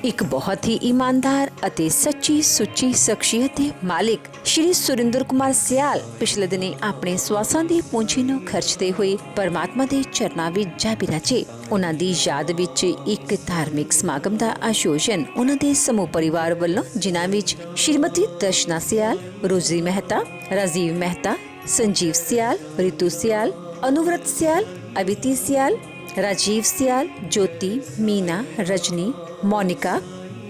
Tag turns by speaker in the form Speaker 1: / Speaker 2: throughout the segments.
Speaker 1: एक बहुत ही ईमानदार ਅਤੇ ਸੱਚੀ ਸੁੱਚੀ ਸ਼ਖਸੀਅਤ ਦੇ ਮਾਲਿਕ ਸ਼੍ਰੀ ਸੁਰਿੰਦਰ ਕੁਮਾਰ ਸਿਆਲ ਪਿਛਲੇ ਦਿਨੀ ਆਪਣੇ ਸਵਾਸਾਂ ਦੀ ਪੂੰਜੀ ਨੂੰ ਖਰਚਦੇ ਹੋਏ ਪਰਮਾਤਮਾ ਦੇ ਚਰਨਾਂ ਵਿੱਚ ਜਾ ਬਿਰਾਜੇ। ਉਹਨਾਂ ਦੀ ਯਾਦ ਵਿੱਚ ਇੱਕ ਧਾਰਮਿਕ ਸਮਾਗਮ ਦਾ ਆਯੋਜਨ ਉਹਨਾਂ ਦੇ ਸਮੂਹ ਪਰਿਵਾਰ ਵੱਲੋਂ, ਜਿਨ੍ਹਾਂ ਵਿੱਚ ਸ਼੍ਰੀਮਤੀ ਦਰਸ਼ਨਾ ਸਿਆਲ, ਰੋਜ਼ੀ ਮਹਿਤਾ, ਰਾਜੀਵ ਮਹਿਤਾ, ਸੰਜੀਵ ਸਿਆਲ, ਰਿਤੂ ਸਿਆਲ, ਅਨੁਵ੍ਰਤ ਸਿਆਲ, ਅਵਿਤੀ ਸਿਆਲ, ਰਾਜੀਵ ਸਿਆਲ, ਜੋਤੀ, ਮੀਨਾ, ਰਜਨੀ, ਮੋਨਿਕਾ,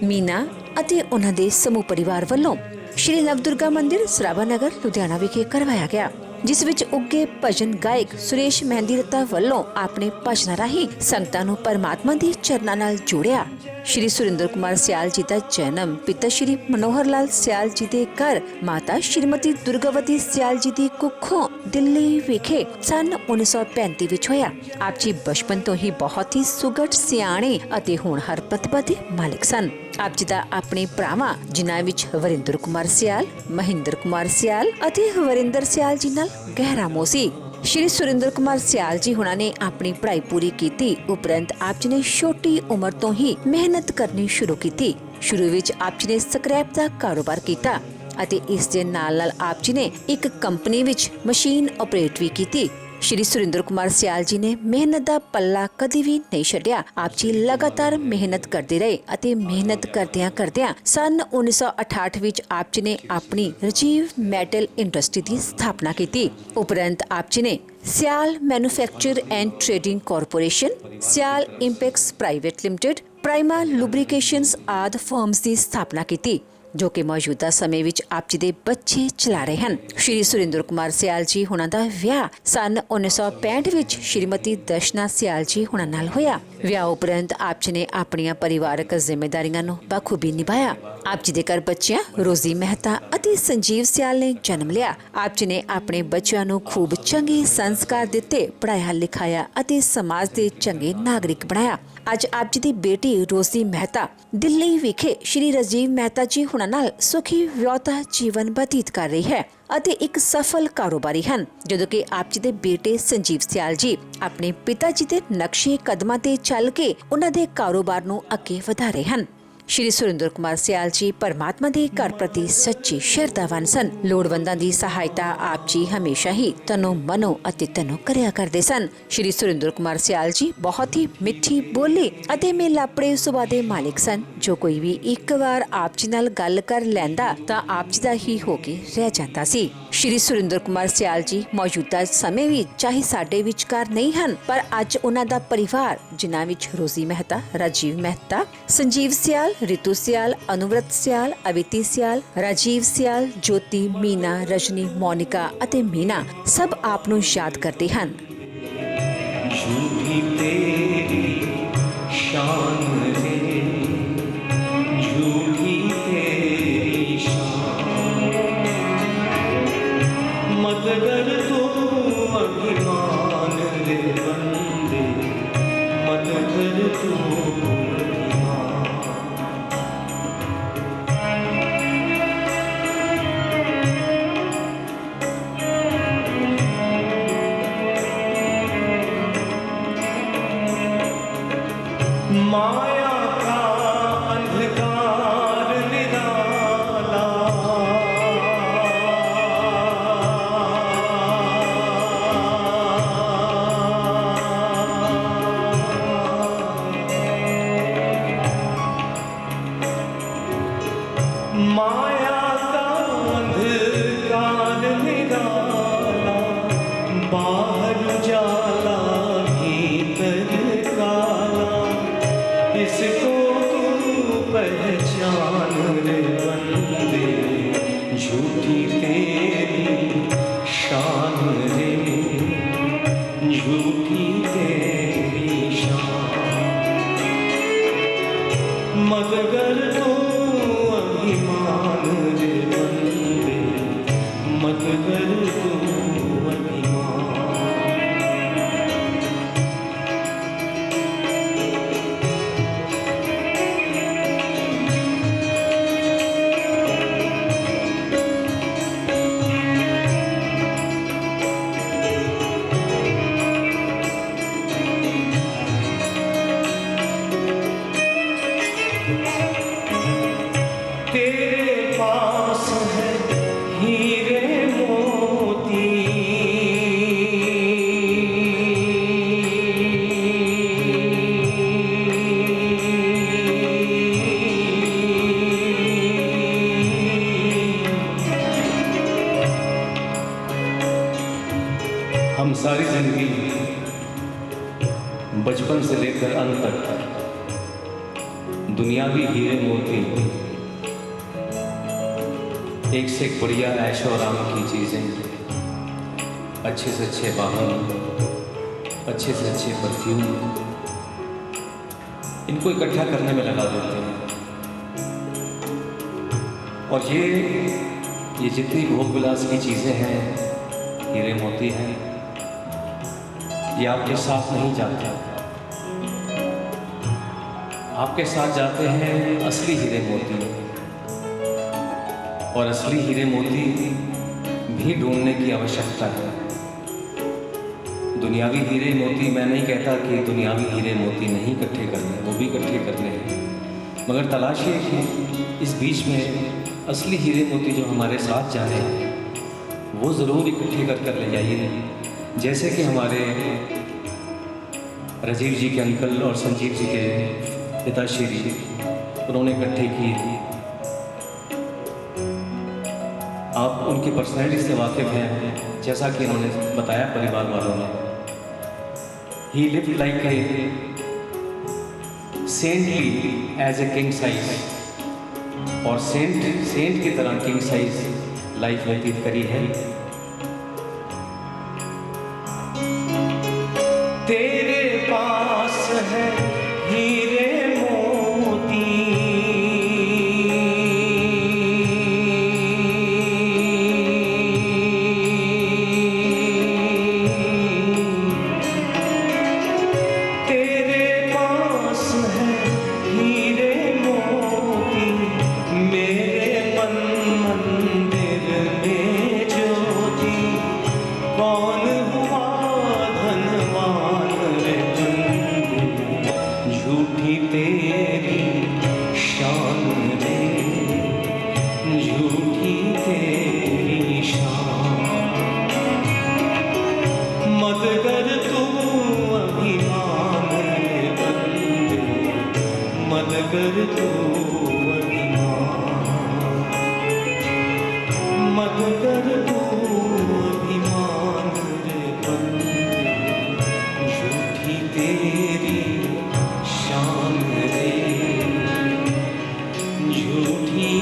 Speaker 1: ਮੀਨਾ ਅਤੇ ਉਹਨਾਂ ਦੇ ਸਮੂਹ ਪਰਿਵਾਰ ਵੱਲੋਂ ਸ਼੍ਰੀ ਨਵਦੁਰਗਾ ਮੰਦਿਰ ਸਰਾਭਾ ਨਗਰ ਲੁਧਿਆਣਾ ਵਿਖੇ ਕਰਵਾਇਆ ਗਿਆ, ਜਿਸ ਵਿੱਚ ਉੱਗੇ ਭਜਨ ਗਾਇਕ ਸੁਰੇਸ਼ ਮਹਿੰਦੀ ਰੱਤਾ ਵੱਲੋਂ ਆਪਣੇ ਭਜਨਾਂ ਰਾਹੀਂ ਸੰਗਤਾਂ ਨੂੰ ਪਰਮਾਤਮਾ ਦੇ ਚਰਨਾਂ ਨਾਲ ਜੋੜਿਆ। ਸ਼੍ਰੀ ਸੁਰਿੰਦਰ ਕੁਮਾਰ ਸਿਆਲ ਜੀ ਦਾ ਜਨਮ ਪਿਤਾ ਸ਼੍ਰੀ ਮਨੋਹਰ ਲਾਲ ਸਿਆਲ ਜੀ ਦੇ ਘਰ ਮਾਤਾ ਸ਼੍ਰੀਮਤੀ ਦੁਰਗਾਵਤੀ ਸਿਆਲ ਜੀ ਦੀ ਕੁੱਖੋਂ ਦਿੱਲੀ ਵਿਖੇ ਸਨ 1935 ਵਿੱਚ ਹੋਇਆ। ਆਪ ਜੀ ਬਚਪਨ ਤੋਂ ਹੀ ਬਹੁਤ ਹੀ ਸੁਘੜ, ਸਿਆਣੇ ਅਤੇ ਹੋਣਹਾਰ ਪ੍ਰਤਿਭਾ ਦੇ ਮਾਲਿਕ ਸਨ। ਆਪ ਜੀ ਦਾ ਆਪਣੇ ਭਰਾਵਾਂ, ਜਿਨ੍ਹਾਂ ਵਿੱਚ ਵਰਿੰਦਰ ਕੁਮਾਰ ਸਿਆਲ, ਮਹਿੰਦਰ ਕੁਮਾਰ ਸਿਆਲ ਅਤੇ ਵਰਿੰਦਰ ਸਿਆਲ ਜੀ ਨਾਲ ਗਹਿਰਾ ਮੋਹ ਸੀ। ਸ਼੍ਰੀ ਸੁਰਿੰਦਰ ਕੁਮਾਰ ਸਿਆਲ ਜੀ ਹੁਣਾਂ ਨੇ ਆਪਣੀ ਪੜ੍ਹਾਈ ਪੂਰੀ ਕੀਤੀ ਉਪਰੰਤ ਆਪ ਜੀ ਨੇ ਛੋਟੀ ਉਮਰ ਤੋਂ ਹੀ ਮਿਹਨਤ ਕਰਨੀ ਸ਼ੁਰੂ ਕੀਤੀ। ਸ਼ੁਰੂ ਵਿੱਚ ਆਪ ਜੀ ਨੇ ਸਕ੍ਰੈਪ ਦਾ ਕਾਰੋਬਾਰ ਕੀਤਾ ਅਤੇ ਇਸ ਦੇ ਨਾਲ ਆਪ ਜੀ ਨੇ ਇੱਕ ਕੰਪਨੀ ਵਿੱਚ ਮਸ਼ੀਨ ਆਪਰੇਟ ਵੀ ਕੀਤੀ। ਸ਼੍ਰੀ ਸੁਰਿੰਦਰ ਕੁਮਾਰ ਸਿਆਲ ਜੀ ਨੇ ਮਿਹਨਤ ਦਾ ਪੱਲਾ ਕਦੀ ਵੀ ਨਹੀਂ ਛੱਡਿਆ। ਆਪ ਜੀ ਲਗਾਤਾਰ ਮਿਹਨਤ ਕਰਦੇ ਰਹੇ ਅਤੇ ਮਿਹਨਤ ਕਰਦਿਆਂ ਸਨ 1968 ਵਿੱਚ ਆਪ ਜੀ ਨੇ ਆਪਣੀ ਰਾਜੀਵ ਮੈਟਲ ਇੰਡਸਟਰੀ ਦੀ ਸਥਾਪਨਾ ਕੀਤੀ। ਉਪਰੰਤ ਆਪ ਜੀ ਨੇ ਸਿਆਲ ਮੈਨੂਫੈਕਚਰ ਐਂਡ ਟ੍ਰੇਡਿੰਗ ਕਾਰਪੋਰੇਸ਼ਨ, ਸਿਆਲ ਇੰਪੈਕਸ ਪ੍ਰਾਈਵੇਟ ਲਿਮਟਿਡ, ਪ੍ਰਾਈਮਾ ਲੁਬਰੀਕੇਸ਼ਨਸ ਆਦਿ ਫਰਮਸ ਦੀ ਸਥਾਪਨਾ ਕੀਤੀ, ਜੋ ਕਿ ਮੌਜੂਦਾ ਸਮੇਂ ਵਿੱਚ ਆਪ ਜੀ ਦੇ ਬੱਚੇ ਚਲਾ ਰਹੇ ਹਨ। ਸ਼੍ਰੀ ਸੁਰਿੰਦਰ ਕੁਮਾਰ ਸਿਆਲ ਜੀ ਹੁਣਾਂ ਦਾ ਵਿਆਹ ਸਨ 1965 ਵਿੱਚ ਸ਼੍ਰੀਮਤੀ ਦਰਸ਼ਨਾ ਸਿਆਲ ਜੀ ਹੁਣਾਂ ਨਾਲ ਹੋਇਆ। ਵਿਆਹ ਉਪਰੰਤ ਆਪ ਜੀ ਨੇ ਆਪਣੀਆਂ ਪਰਿਵਾਰਕ ਜ਼ਿੰਮੇਦਾਰੀਆਂ ਨੂੰ ਬਖੂਬੀ ਨਿਭਾਇਆ। ਆਪ ਜੀ ਦੇ ਘਰ ਬੱਚਿਆਂ ਰੋਜ਼ੀ ਮਹਿਤਾ ਅਤੇ ਸੰਜੀਵ ਸਿਆਲ ਨੇ ਜਨਮ ਲਿਆ। ਆਪ ਜੀ ਨੇ ਆਪਣੇ ਬੱਚਿਆਂ ਨੂੰ ਖੂਬ ਚੰਗੇ ਸੰਸਕਾਰ ਦਿੱਤੇ, ਪੜ੍ਹਾਇਆ ਲਿਖਾਇਆ ਅਤੇ ਸਮਾਜ ਦੇ ਚੰਗੇ ਨਾਗਰਿਕ ਬਣਾਇਆ। ਅੱਜ ਆਪ ਜੀ ਦੀ ਬੇਟੀ ਰੋਜ਼ੀ ਮਹਿਤਾ ਦਿੱਲੀ ਵਿਖੇ ਸ਼੍ਰੀ ਰਾਜੀਵ ਮਹਿਤਾ ਜੀ ਹੁਣਾਂ ਨਾਲ ਸੁਖੀ ਵਿਆਹੁਤਾ ਜੀਵਨ ਬਤੀਤ ਕਰ ਰਹੀ ਹੈ ਅਤੇ ਇੱਕ ਸਫਲ ਕਾਰੋਬਾਰੀ ਹਨ, ਜਦੋਂ ਕਿ ਆਪ ਜੀ ਦੇ ਬੇਟੇ ਸੰਜੀਵ ਸਿਆਲ ਜੀ ਆਪਣੇ ਪਿਤਾ ਜੀ ਦੇ ਨਕਸ਼ੇ ਕਦਮਾਂ ਤੇ ਚੱਲ ਕੇ ਉਹਨਾਂ ਦੇ ਕਾਰੋਬਾਰ ਨੂੰ ਅੱਗੇ ਵਧਾ ਰਹੇ ਹਨ। ਸ਼੍ਰੀ ਸੁਰਿੰਦਰ ਕੁਮਾਰ ਸਿਆਲ ਜੀ ਪਰਮਾਤਮਾ ਦੇ ਘਰ ਪ੍ਰਤੀ ਸੱਚੇ ਸ਼ਰਧਾਵਾਨ ਸਨ। ਲੋੜਵੰਦਾਂ ਦੀ ਸਹਾਇਤਾ ਆਪ ਜੀ ਹਮੇਸ਼ਾ ਹੀ ਤਨੋਂ ਮਨੋਂ ਅਤੇ ਤਨੋਂ ਕਰਿਆ ਕਰਦੇ ਸਨ। ਸ਼੍ਰੀ ਸੁਰਿੰਦਰ ਕੁਮਾਰ ਸਿਆਲ ਜੀ ਬਹੁਤ ਹੀ ਮਿੱਠੀ ਬੋਲੀ ਅਤੇ ਮੇਲਾਪੜੇ ਸੁਭਾਅ ਦੇ ਮਾਲਿਕ ਸਨ। ਜੋ ਕੋਈ ਵੀ ਇੱਕ ਵਾਰ ਆਪ ਜੀ ਨਾਲ ਗੱਲ ਕਰ ਲੈਂਦਾ ਤਾਂ ਆਪ ਜੀ ਦਾ ਹੀ ਹੋ ਕੇ ਰਹਿ ਜਾਂਦਾ ਸੀ। ਸ਼੍ਰੀ ਸੁਰਿੰਦਰ ਕੁਮਾਰ ਸਿਆਲ ਜੀ ਮੌਜੂਦਾ ਸਮੇਂ ਵਿੱਚ ਚਾਹੇ ਸਾਡੇ ਵਿਚਕਾਰ ਨਹੀਂ ਹਨ, ਪਰ ਅੱਜ ਉਹਨਾਂ ਦਾ ਪਰਿਵਾਰ, ਜਿਨ੍ਹਾਂ ਵਿੱਚ ਰੋਜ਼ੀ ਮਹਿਤਾ, ਰਾਜੀਵ ਮਹਿਤਾ, ਸੰਜੀਵ ਸਿਆਲ, ਰਿਤੂ ਸਿਆਲ, ਅਨੁਵ੍ਰਤ ਸਿਆਲ, ਅਵਿਤੀ ਸਿਆਲ, ਰਾਜੀਵ ਸਿਆਲ, ਜੋਤੀ, ਮੀਨਾ, ਰਜਨੀ, ਮੋਨਿਕਾ ਅਤੇ ਮੀਨਾ ਸਭ ਆਪ ਨੂੰ ਯਾਦ ਕਰਦੇ ਹਨ।
Speaker 2: ਝੂਠੀ ਤੇਰੀ ਸ਼ਾਨ ਰੇ, ਝੂਠੀ ਤੇਰੀ ਸ਼ਾਨ, ਮਦਗਰ ਤੂੰ ਅਭਿਮਾਨ ਰੇ ਬੰਦੇ, ਮਦਗਰ ਤੂੰ माया का अंधकार निराला, माया का अंधकार निराला, बाहर उजाला भीतर काला, इसको तू पहचान रे बंदे, झूठी तेरी शान रे, झूठी तेरी शान, मगर तू अभिमान रे बंदे, मगर तू अभिमान। सारी जिंदगी बचपन से लेकर अंत तक दुनियावी हीरे मोती, एक से एक बढ़िया ऐशो आराम की चीज़ें, अच्छे से अच्छे वाहन, अच्छे से अच्छे परफ्यूम, इनको इकट्ठा करने में लगा देते हैं। और ये जितनी भोग विलास की चीज़ें हैं, हीरे मोती हैं, ये आपके साथ नहीं जाते। आपके साथ जाते हैं असली हीरे मोती, और असली हीरे मोती भी ढूंढने की आवश्यकता है। दुनियावी हीरे मोती, मैं नहीं कहता कि दुनियावी हीरे मोती नहीं इकट्ठे करने, वो भी इकट्ठे करने हैं, मगर तलाशिए कि इस बीच में असली हीरे मोती जो हमारे साथ जा रहे हैं वो ज़रूर इकट्ठे कर ले जाइए। जैसे कि हमारे राजीव जी के अंकल और संजीव जी के पिताश्री, उन्होंने इकट्ठे किए। आप उनकी पर्सनैलिटी से वाकिफ़ हैं, जैसा कि उन्होंने बताया परिवार वालों ने। He lived like a saintly as a king size, और सेंट की तरह किंग साइज लाइफ व्यतीत करी है। तेरे पास है हीरे मोती, तेरे पास है हीरे मोती, मेरे मन मंदिर में ज्योति। कौन हुआ धनवान रे बंदे, झूठी तेरी शान रे, झूठी तेरी शान। मत कर तू अभिमान रे बंदे, मत कर तू अभिमान, मत कर तू अभिमान रे बंदे, झूठी तेरी शान रे, झूठी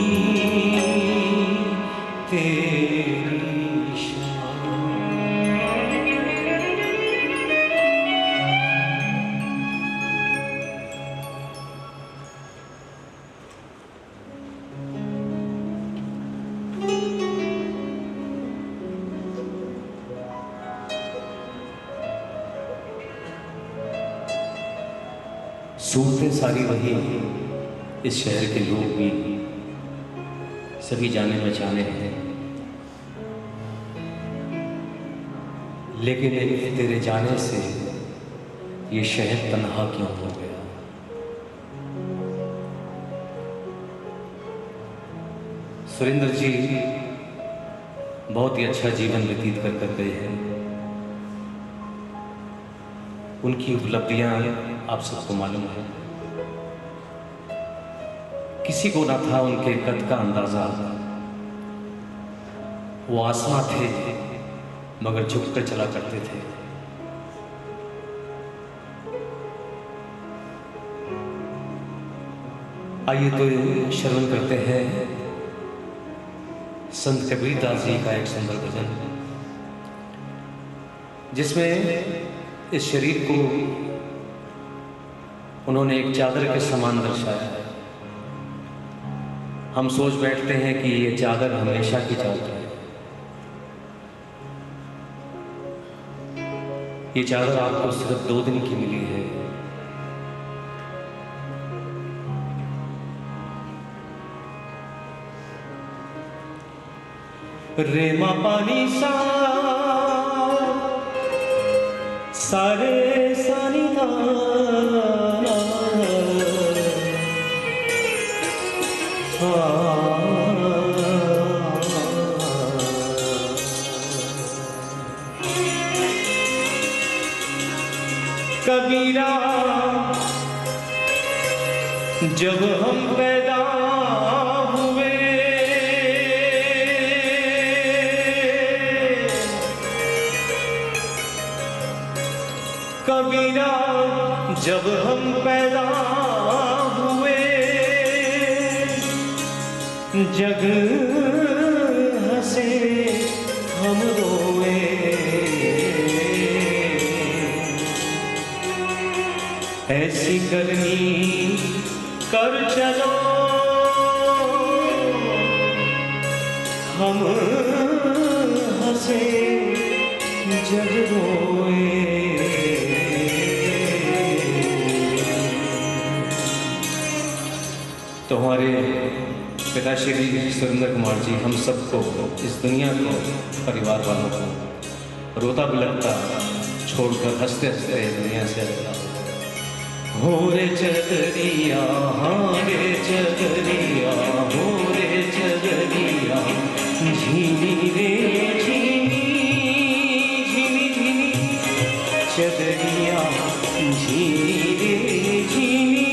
Speaker 2: तेरी शान। सूरतें सारी वही, इस शहर के लोग भी सभी जाने पहचाने हैं, लेकिन तेरे जाने से ये शहर तन्हा क्यों हो गया। सुरेंद्र जी बहुत ही अच्छा जीवन व्यतीत कर गए हैं। उनकी उपलब्धियां आप सबको मालूम है। किसी को ना था उनके कद का अंदाजा। वो आसमां थे मगर झुककर चला करते थे। आइए तो श्रवण करते हैं संत कबीरदास जी का एक सुंदर भजन, जिसमें इस शरीर को उन्होंने एक चादर के समान दर्शाया है। हम सोच बैठते हैं कि ये चादर हमेशा की चादर है। ये चादर आपको सिर्फ 2 दिन की मिली है। रेमा पानी सा सारे सानी दा, कबीरा जब हम पैदा हुए कबीरा जब हम पैदा हुए जग हंसे हम रोए, ऐसी करनी कर चलो हम हंसे जग रोए। तो हमारे पिता श्री सुरेंद्र कुमार जी हम सबको, इस दुनिया को, परिवार वालों को रोता बिलखता छोड़कर हंसते हंसते दुनिया से अलविदा हो रे चदरिया, हाँ रे चदरिया, हो रे चदरिया, झीनी रे झीनी, झीनी झीनी चदरिया, झीनी रे झीनी,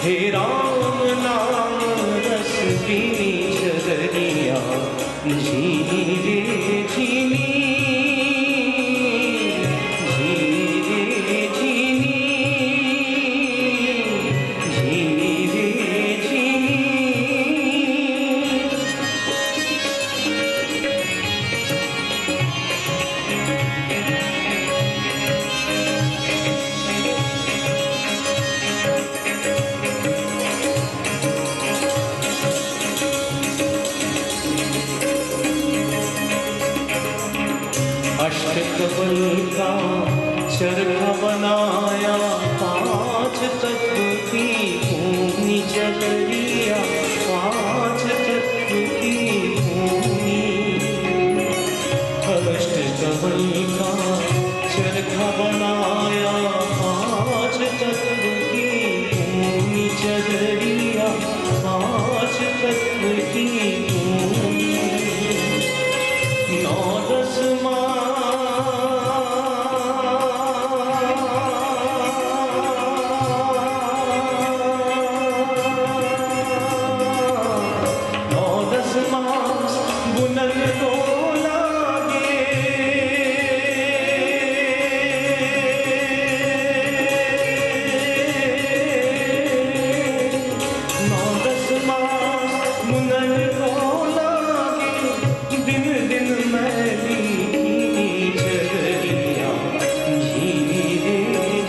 Speaker 2: हे राम नाम रस पीनी चदरिया, झीनी रे झीनी, अष्टकमल का चरखा बनाया, 5 तत्व की भूमि चदरिया, 5 तत्व की भूमि। अष्टकमल का चरखा बनाया, 5 तत्व की भूमि चदरिया, 5 तत्व की भूमि। 9-10 मास बुनन को लागे, 9-10 मास बुनन को लागे, दिन दिन मैली चदरिया, झीनी रे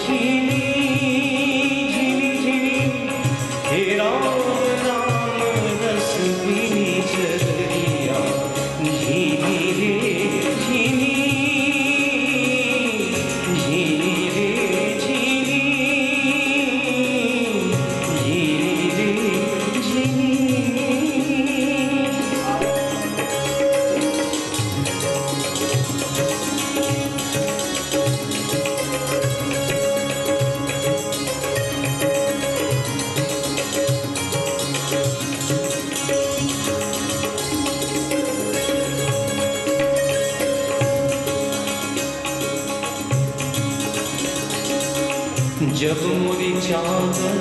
Speaker 2: झीनी, झीनी झीनी, हे राम नाम रस पीनी चदरिया, झीनी रे झीनी, झीनी रे झीनी, झीनी रे झीनी। जब मोरी चादर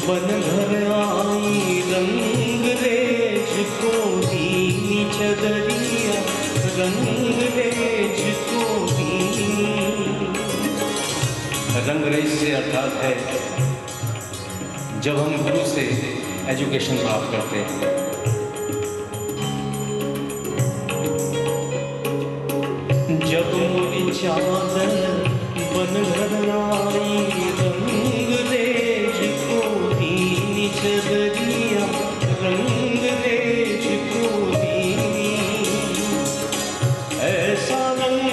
Speaker 2: बन घर आई, रंग रेज को दीनी चदरिया, रंग रेज को दीनी। रंग रेज से अर्थात है जब हम गुरु से एजुकेशन प्राप्त करते हैं। जब मोरी चादर बन घर आई, रंग रेज को दीनी चदरिया, रंग रेज को दीनी। ऐसा रंग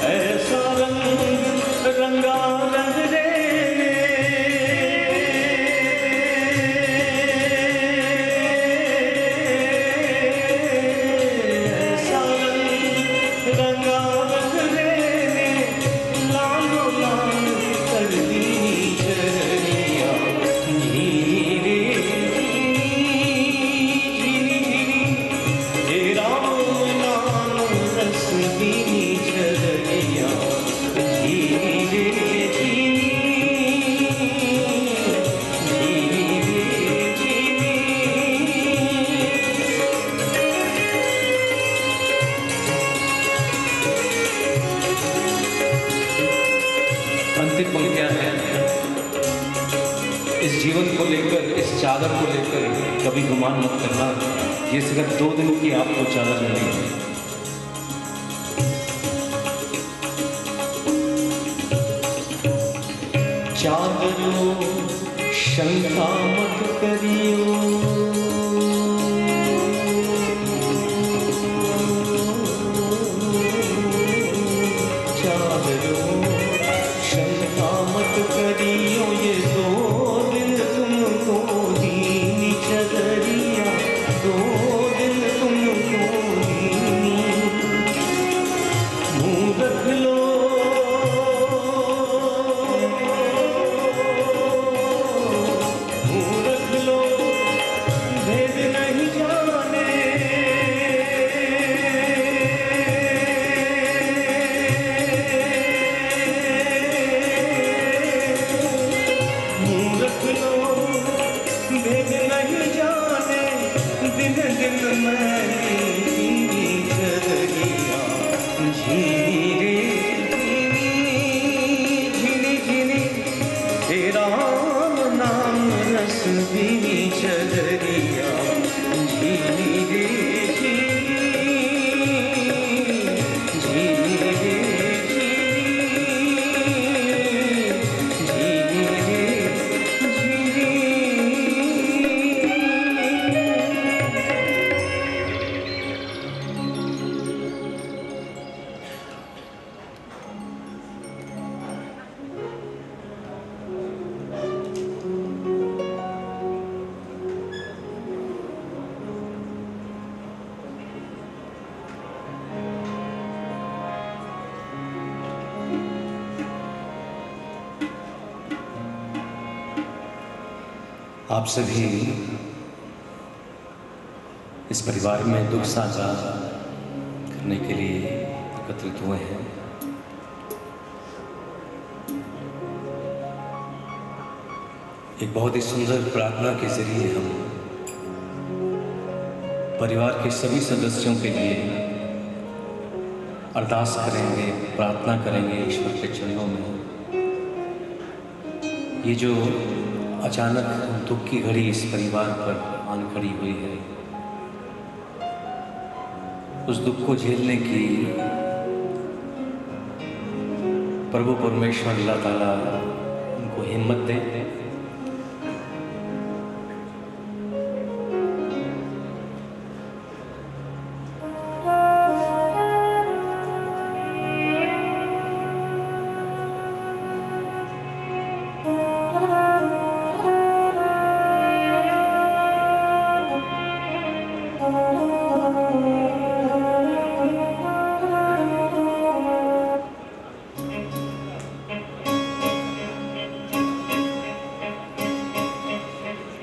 Speaker 2: ऐसा रंग रंगा रंग रे, इस चादर को लेकर कभी गुमान मत करना, ये सिर्फ 2 दिन की आपको चादर मिली है। चादरों शंका मत करियो, चादरों शंका मत करियो, ये 2 दिन तुमको दीनी चदरिया, 2 दिन तुमको दीनी। मुँह रख लो आप सभी इस परिवार में दुख साझा करने के लिए एकत्रित हुए हैं। एक बहुत ही सुंदर प्रार्थना के जरिए हम परिवार के सभी सदस्यों के लिए अरदास करेंगे, प्रार्थना करेंगे ईश्वर के चरणों में। ये जो अचानक दुख की घड़ी इस परिवार पर आन खड़ी हुई है, उस दुख को झेलने की प्रभु परमेश्वर अल्लाह ताला उनको हिम्मत दे।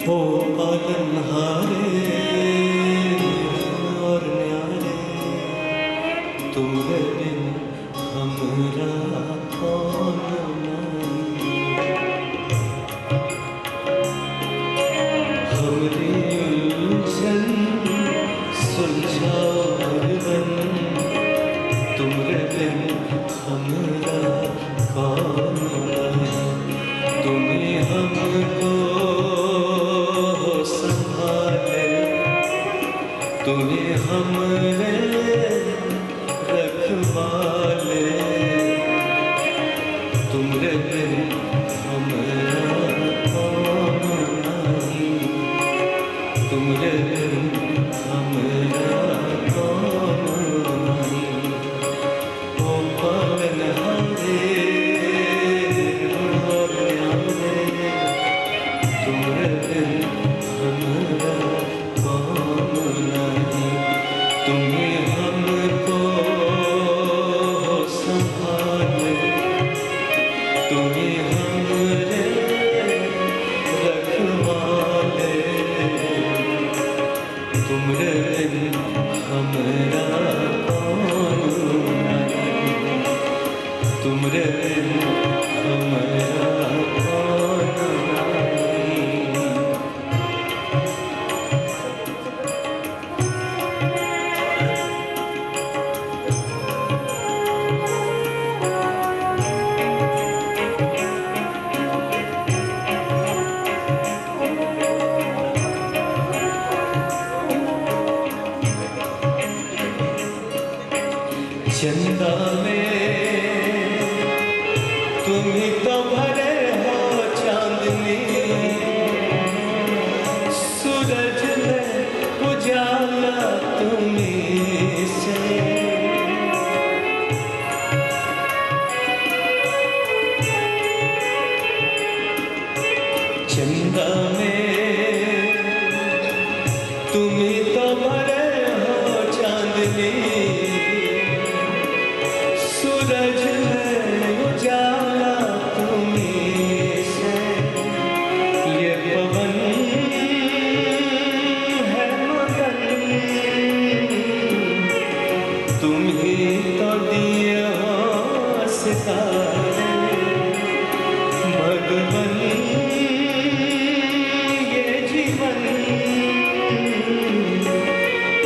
Speaker 3: ओ पालनहारे और न्यारे, तुमरे बिन हमरा कौन नहीं। हमरी उलझन सुलझाओ हरदम, तुमरे बिन हमरा कौन नहीं। तुम्हें हमको तुम्हें हमरे रखवाले, तुमरे बिन हमरा कौन नहीं। तुमरे बिन हमरा कौन नहीं। ओ पालनहारे और न्यारे, तुमरे बिन हमरा कौन नहीं। तुम्हें हमको संभाले, तुम्हें हमरे रखवाले, चंदा में तुम ही तो भरे हो चांदनी, सूरज में उजाला तुम्हीं से। चंदा में तुम ही तो भरे हो चांदनी, सूरज में उजाला तुम्हीं से। ये पवन है मगन, तुम ही तो दिए हो सितारे। भगवन ये जीवन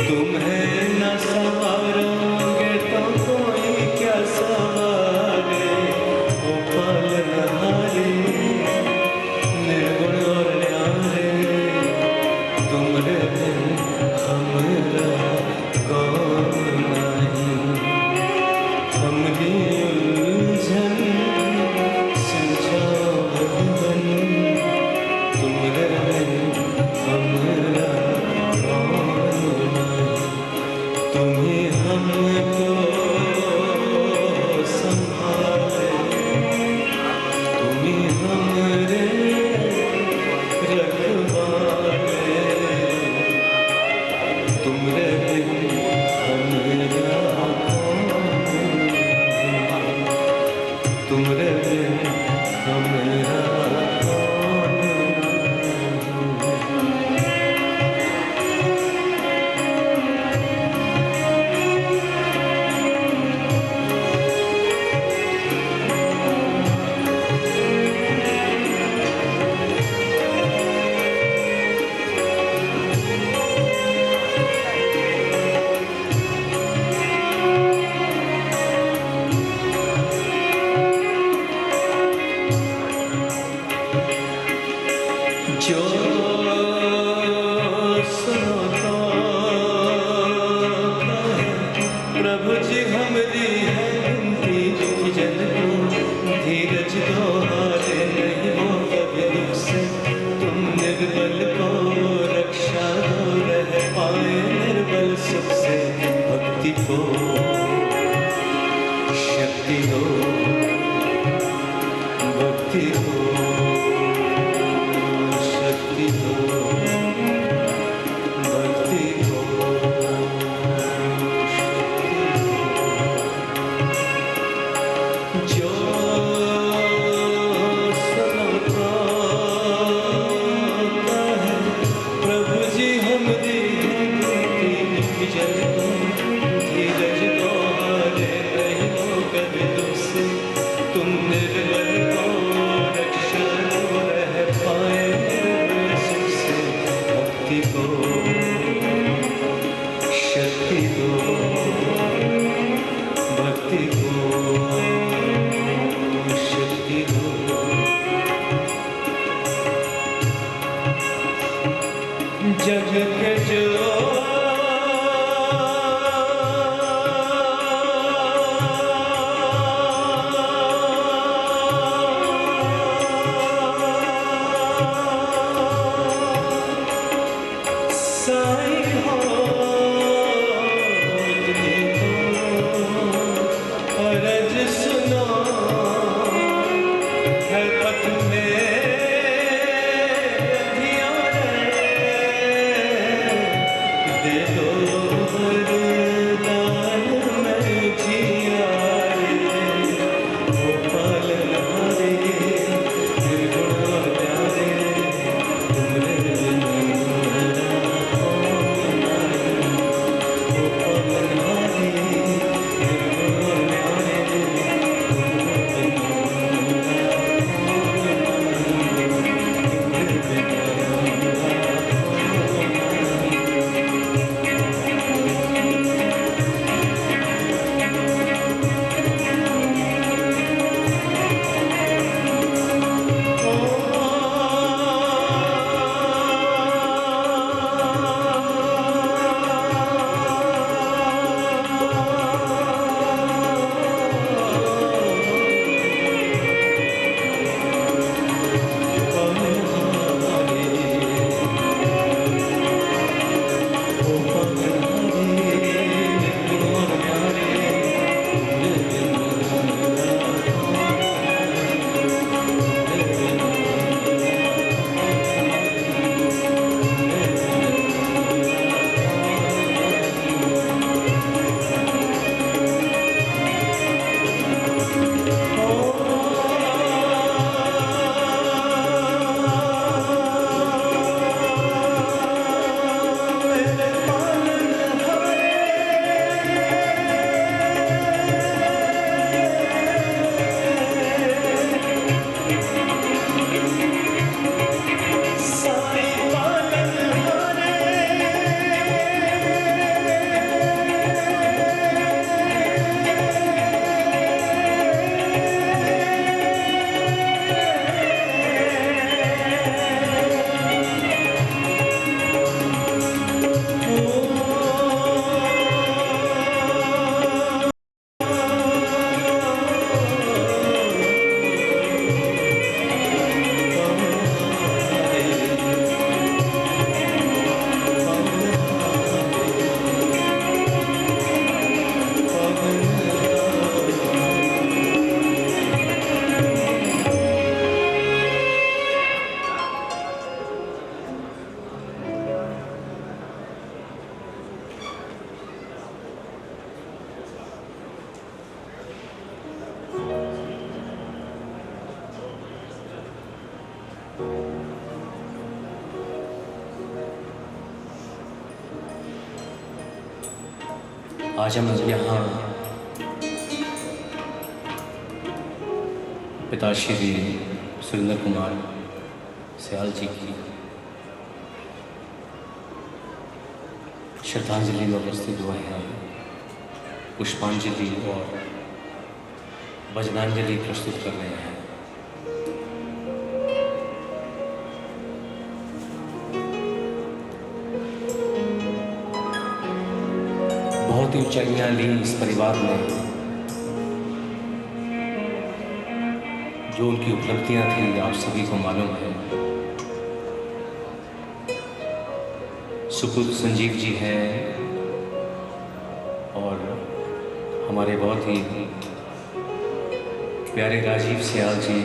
Speaker 3: तुम्हें न संवारोगे तो कोई क्या संवारे। ओ पालनहारे निर्गुण और न्यारे, तुमरे बिन हमरा कौन नहीं। हमरी उलझन सुलझाओ भगवन, तुमरे बिन हमरा कौन नहीं। तुम ही हमको संभाले, तुम ही हमरे रखवाले। तुमरे बिन हमरा कौन नहीं, तुमरे बिन हमरा कौन जो सुनो तो कहे, प्रभु जी हमरी है विनती दुखी जन को। धीरज दो हारे नहीं हो कभी दुख से, तुम निर्बल को रक्षा दो रह पाए निर्बल सुख से। भक्ति को शक्ति दो, भक्ति को शक्ति दो, भक्ति को शक्ति दो। जो सुनो तो कहे, प्रभु जी हमरी विनती दुखी जन को। धीरज दो हारे नहीं हो कभी दुख से, तुम निर्बल को रक्षा दो रह पाए निर्बल सुख से। भक्ति को शक्ति दो, भक्ति को शक्ति दो। जग के जो साईं हो अरज सुनो, है पथ में अंधियारे।
Speaker 2: आज हम यहाँ पिता श्री सुरेंद्र कुमार सयाल जी की श्रद्धांजलि में उपस्थित हुए हैं, पुष्पांजलि और भजनांजलि प्रस्तुत कर रहे हैं। बहुत ही ऊंचाइयां ली इस परिवार ने, जो उनकी उपलब्धियां थी आप सभी को मालूम है। सुपुत्र संजीव जी हैं और हमारे बहुत ही प्यारे राजीव सयाल जी,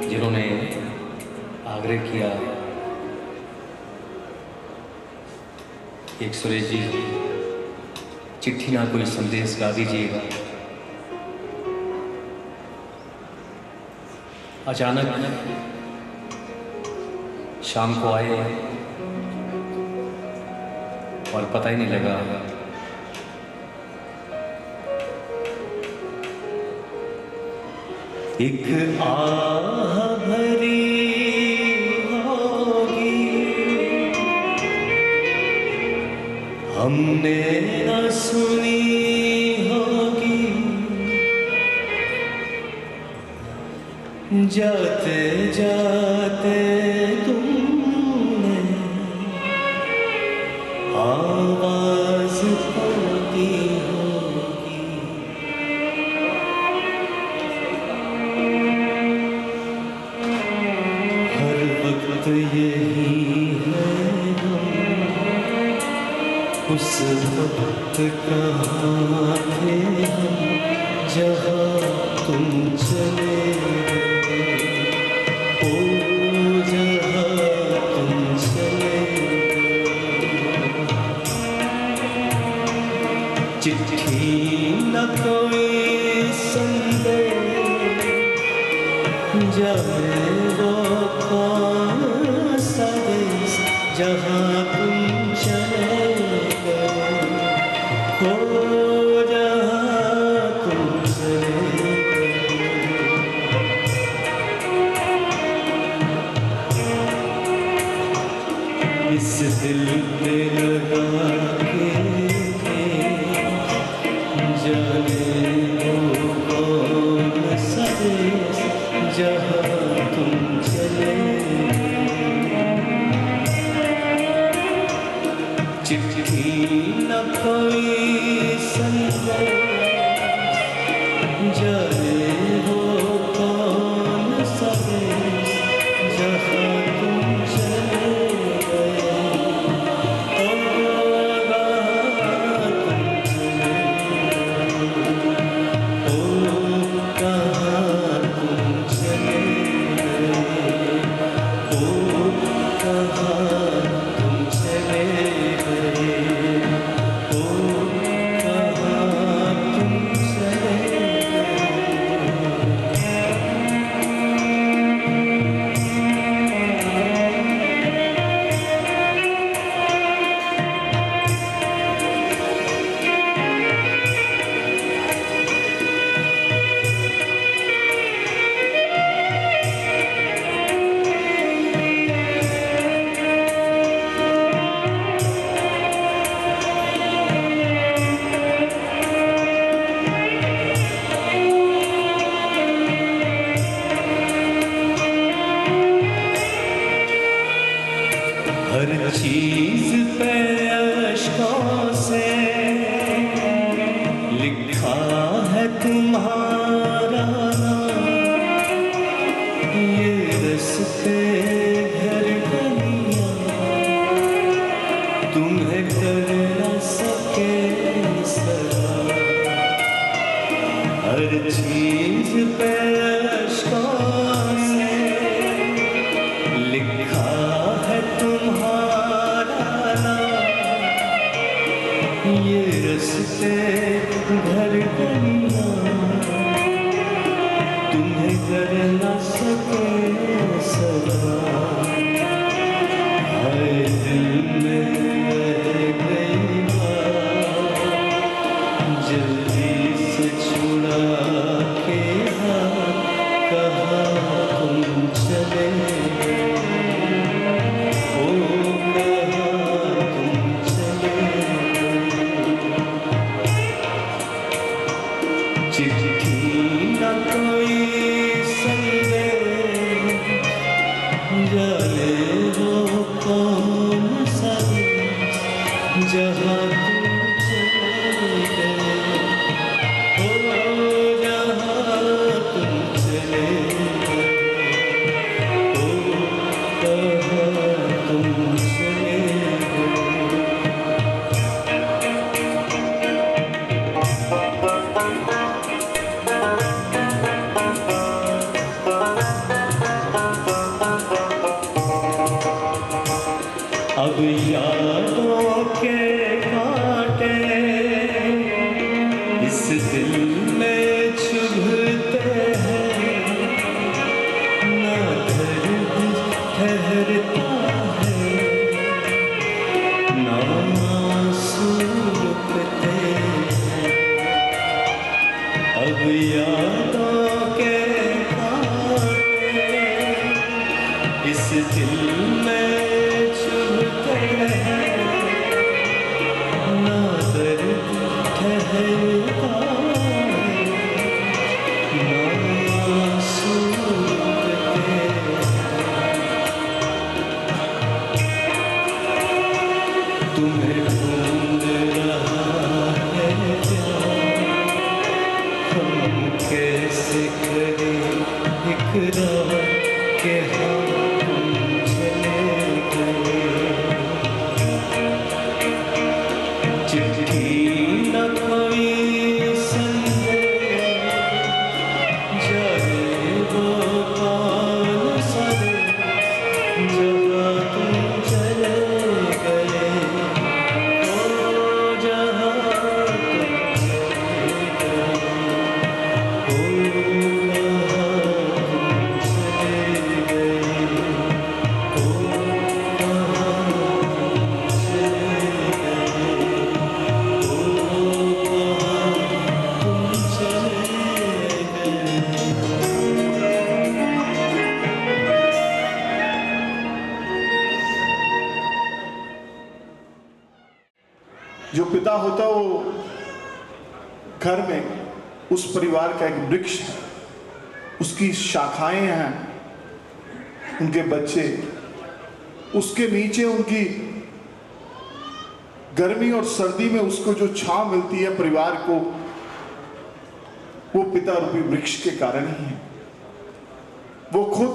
Speaker 2: जिन्होंने आग्रह किया एक सुरेश जी चिट्ठी ना कोई संदेश गा दीजिएगा। अचानक शाम को आए और पता ही नहीं लगा।
Speaker 3: एक आह भरी होगी हमने न सुनी होगी, जाते जाते तुमने आवाज पाती होगी। हर वक्त यही है उस वक्त कहाँ थे हम जहाँ तुम चले गए, ओ जहाँ तुम चले गए। चिट्ठी न कोई संदेश, जाने वो कौन सा देश जहाँ तुम चले गए, हो जहाँ तुम चले गए। इस दिल पे लगा के थे, जाने वो कौन सा देश जहाँ तुम चले गए। चिट्ठी न कोई संदेश, जाने वो कौन सा देश जहाँ तुम चले गए, ओ कहाँ तुम चले गए, ओ कहाँ तुम चले गए, ओ कहाँ तुम चले गए, ओ कहाँ तुम चले हर चीज पे अश्कों से लिखा है तुम्हारा नाम, ये रस्ते घर गलियां तुम्हें कर न सके सलाम। हर चीज पे अश्कों से लिखा है तुम्हारा नाम, अब यादों के कांटे इस दिल में चुभते हैं, ना दर्द ठहरता है, ना आंसू रुकते हैं। अब यादों के कांटे इस दिल में चुभते हैं, ना दर्द ठहरता है, ना आंसू रुकते हैं। तुम्हें ढूंढ रहा है प्यार, हम कैसे करें इकरार के हम चले गए। चिट्ठी न कोई संदेश, जाने वो कौन सा देश जहाँ तुम चले गए। ओ जहाँ तुम चले गए, ओ
Speaker 4: जो पिता होता है वो घर में उस परिवार का एक वृक्ष है, उसकी शाखाएं हैं, उनके बच्चे, उसके नीचे उनकी गर्मी और सर्दी में उसको जो छांव मिलती है परिवार को, वो पिता रूपी वृक्ष के कारण ही है। वो खुद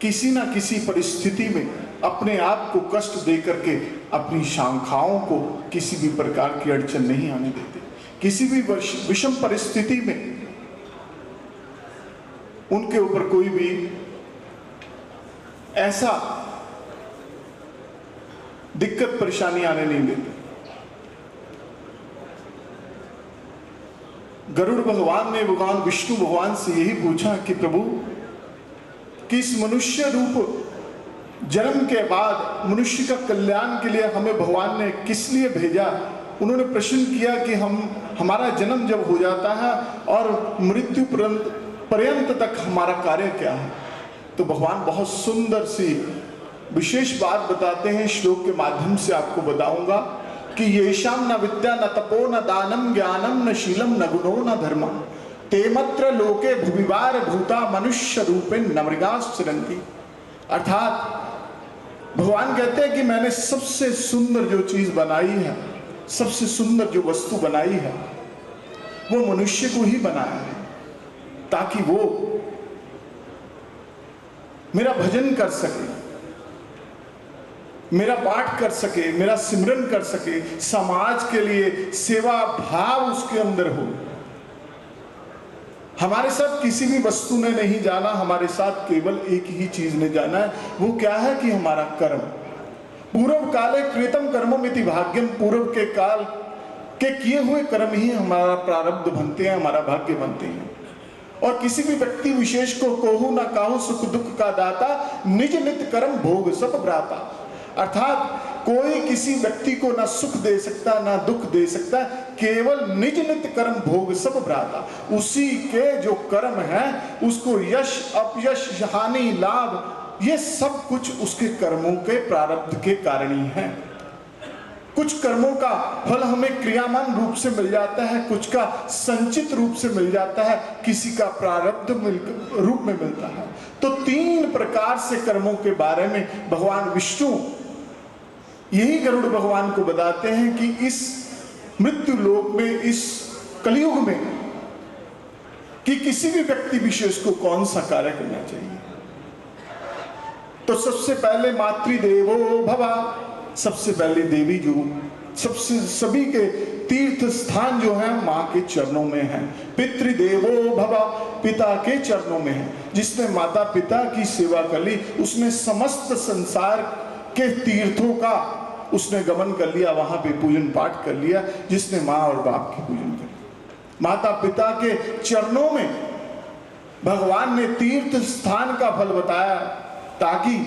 Speaker 4: किसी ना किसी परिस्थिति में अपने आप को कष्ट दे करके अपनी शाखाओं को किसी भी प्रकार की अड़चन नहीं आने देते। किसी भी विषम परिस्थिति में उनके ऊपर कोई भी ऐसा दिक्कत परेशानी आने नहीं देते। गरुड़ भगवान ने भगवान विष्णु भगवान से यही पूछा कि प्रभु, कि इस मनुष्य रूप जन्म के बाद मनुष्य का कल्याण के लिए हमें भगवान ने किस लिए भेजा। उन्होंने प्रश्न किया कि हमारा जन्म जब हो जाता है और मृत्यु पर्यंत तक हमारा कार्य क्या है। तो भगवान बहुत सुंदर सी विशेष बात बताते हैं, श्लोक के माध्यम से आपको बताऊंगा कि येषाम न विद्या न तपो न दानम ज्ञानम न शीलम न गुणो न धर्मम तेमत्र लोके भुविवार भूता मनुष्य रूपेण न मृगाश्चरन्ति। अर्थात भगवान कहते हैं कि मैंने सबसे सुंदर जो चीज बनाई है, सबसे सुंदर जो वस्तु बनाई है, वो मनुष्य को ही बनाया है, ताकि वो मेरा भजन कर सके, मेरा पाठ कर सके, मेरा सिमरन कर सके, समाज के लिए सेवा भाव उसके अंदर हो। हमारे साथ किसी भी वस्तु ने नहीं जाना, हमारे साथ केवल एक ही चीज ने जाना है, वो क्या है कि हमारा कर्म। पूर्व काले कृतम कर्ममिति भाग्यम, पूर्व के काल के किए हुए कर्म ही हमारा प्रारब्ध बनते हैं, हमारा भाग्य बनते हैं। और किसी भी व्यक्ति विशेष को कोहू ना काहू सुख दुख का दाता, निज नित कर्म भोग सब भ्राता। अर्थात कोई किसी व्यक्ति को ना सुख दे सकता ना दुख दे सकता, केवल निज नित कर्म भोग सब भ्राता। उसी के जो कर्म है उसको यश अपयश हानि लाभ ये सब कुछ उसके कर्मों के प्रारब्ध के कारण ही है। कुछ कर्मों का फल हमें क्रियामान रूप से मिल जाता है, कुछ का संचित रूप से मिल जाता है, किसी का प्रारब्ध रूप में मिलता है। तो तीन प्रकार से कर्मों के बारे में भगवान विष्णु यही गरुड़ भगवान को बताते हैं कि इस मृत्यु लोक में, इस कलयुग में, कि किसी भी व्यक्ति विशेष को कौन सा कार्य करना चाहिए। तो सबसे पहले मातृदेवो भव, सबसे पहले देवी जो सबसे सभी के तीर्थ स्थान जो है माँ के चरणों में है। पितृदेवो भव, पिता के चरणों में है। जिसने माता पिता की सेवा कर ली उसने समस्त संसार के तीर्थों का उसने गमन कर लिया, वहां पे पूजन पाठ कर लिया, जिसने माँ और बाप की पूजन कर लिया। माता पिता के चरणों में भगवान ने तीर्थ स्थान का फल बताया, ताकि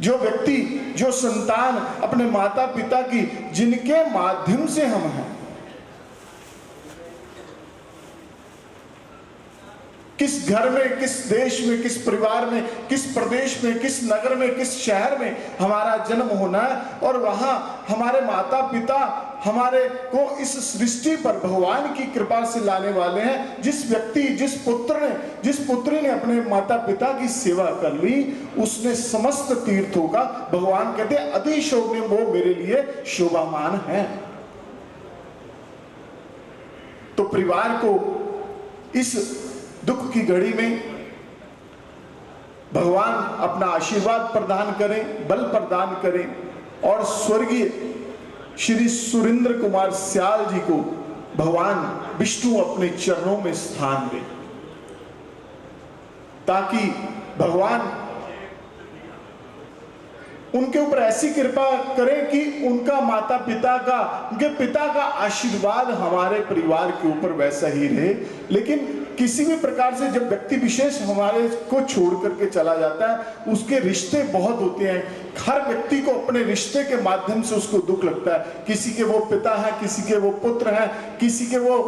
Speaker 4: जो व्यक्ति, जो संतान अपने माता पिता की, जिनके माध्यम से हम हैं, किस घर में, किस देश में, किस परिवार में, किस प्रदेश में, किस नगर में, किस शहर में हमारा जन्म होना है, और वहां हमारे माता पिता हमारे को इस सृष्टि पर भगवान की कृपा से लाने वाले हैं। जिस व्यक्ति, जिस पुत्री ने अपने माता पिता की सेवा कर ली, उसने समस्त तीर्थों का, भगवान कहते हैं अतिशोभनीय, वो मेरे लिए शोभामान है। तो परिवार को इस दुख की घड़ी में भगवान अपना आशीर्वाद प्रदान करें, बल प्रदान करें, और स्वर्गीय श्री सुरेंद्र कुमार स्याल जी को भगवान विष्णु अपने चरणों में स्थान दें, ताकि भगवान उनके ऊपर ऐसी कृपा करें कि उनका माता पिता का, उनके पिता का आशीर्वाद हमारे परिवार के ऊपर वैसा ही रहे। लेकिन किसी भी प्रकार से जब व्यक्ति विशेष हमारे को छोड़ करके चला जाता है, उसके रिश्ते बहुत होते हैं। हर व्यक्ति को अपने रिश्ते के माध्यम से उसको दुख लगता है। किसी के वो पिता है, किसी के वो पुत्र हैं, किसी के वो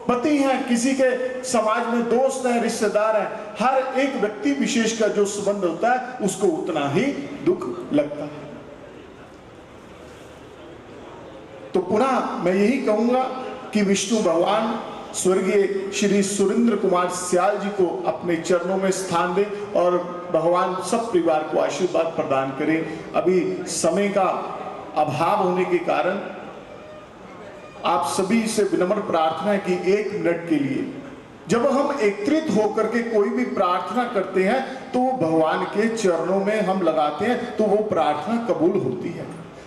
Speaker 4: पति हैं, किसी के समाज में दोस्त हैं, रिश्तेदार हैं। हर एक व्यक्ति विशेष का जो संबंध होता है, उसको उतना ही दुख लगता है। तो पुनः मैं यही कहूंगा कि विष्णु भगवान स्वर्गीय श्री सुरेंद्र कुमार स्याल जी को अपने चरणों में स्थान दे, और भगवान सब परिवार को आशीर्वाद प्रदान करें। अभी समय का अभाव होने के कारण आप सभी से विनम्र प्रार्थना है कि 1 मिनट के लिए जब हम एकत्रित होकर के कोई भी प्रार्थना करते हैं, तो वो भगवान के चरणों में हम लगाते हैं, तो वो प्रार्थना कबूल होती है।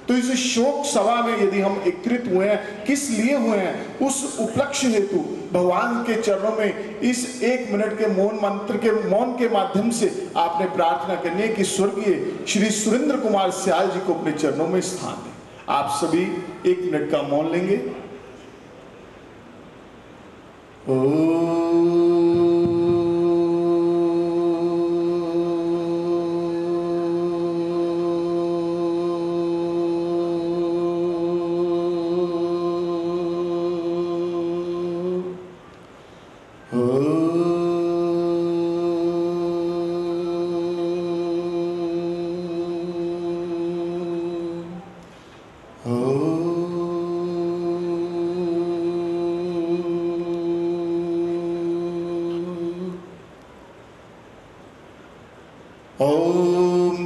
Speaker 4: तो इस शोक सभा में यदि हम एकत्रित हुए हैं, किस लिए हुए हैं, उस उपलक्ष्य हेतु भगवान के चरणों में इस 1 मिनट के मौन मंत्र के मौन के माध्यम से आपने प्रार्थना करनी है कि स्वर्गीय श्री सुरेंद्र कुमार स्याल जी को अपने चरणों में स्थान दें। आप सभी 1 मिनट का मौन लेंगे। ओम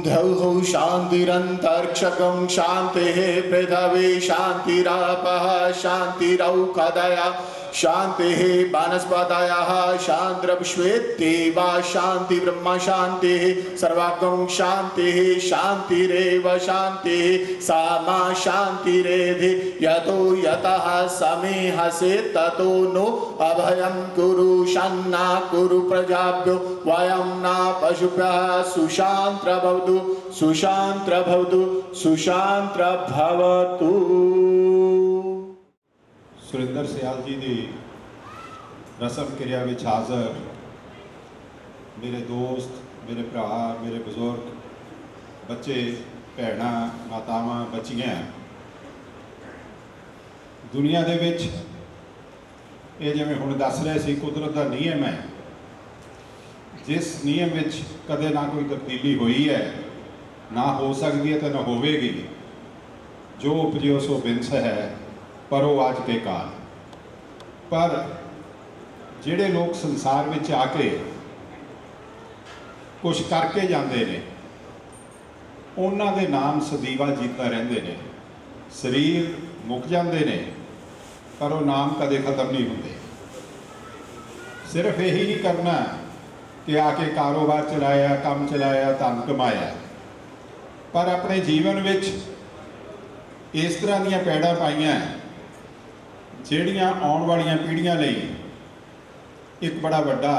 Speaker 4: धौः शान्तिरन्तरिक्षकं शान्तिः पृथिवी शान्तिरापः शान्तिरौषधयः शान्तिः वनस्पतयः शान्तिर्विश्वेदेवा शान्ति ब्रह्म शान्तिः सर्वगं शान्तिः शान्तिरेव शान्तिः सा मा शान्तिरेधि यतो यतः समीहसे ततो नो अभयं कुरु शन्ना कुरु प्रजाभ्यो वयं न पशुभ्यः सुशान्त्र भवतु सुशान्त्र भवतु सुशान्त्र भवतु।
Speaker 5: सुरेंद्र सियाल जी की रस्म क्रिया में हाज़र मेरे दोस्त, मेरे भरा, मेरे बजुर्ग, बच्चे, भैणां, मातावां, बच्चियां, दुनिया दे विच ये जिवें हुण दस रहे सी कुदरत का नियम है, जिस नियम विच कदे ना कोई तब्दीली हुई है, ना हो सकती है तो ना होवेगी। जो उपजियो सो बिंस है पर वो आज के काल। पर जिहड़े लोग संसार में आके कुछ करके जाते हैं, उन्हां दे नाम सदीवा जीता रहिंदे ने। शरीर मुक जाते हैं पर वो नाम कदे खत्म नहीं होंगे। सिर्फ यही नहीं करना कि आके कारोबार चलाया, काम चलाया, धन कमाया, पर अपने जीवन विच इस तरह दीयां पैड़ा पाइयां ਜਿਹੜੀਆਂ आने वाली पीढ़ियां लई एक बड़ा वड्डा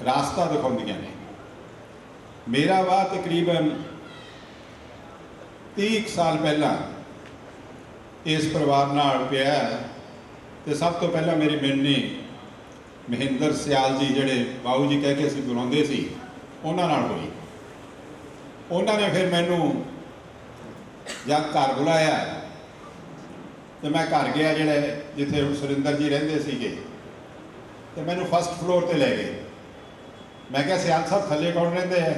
Speaker 5: रास्ता दिखाउंदियां ने। मेरा वाह तकरीबन 30 साल पहला इस परिवार नाल पिया है। तो सब तो पहला मेरी मिलनी महेंद्र सियाल जी जिहड़े बाऊ जी कह के असीं बुलाउंदे सी उन्हां नाल हुई। उन्होंने फिर मैनू जब घर बुलाया तो मैं घर गया जिहड़े जिथे हुण सुरिंदर जी रहिंदे सीगे, तो मैनू फस्ट फ्लोर पर लै गए। मैं क्या सियाल साहब थले कौन रहिंदे है?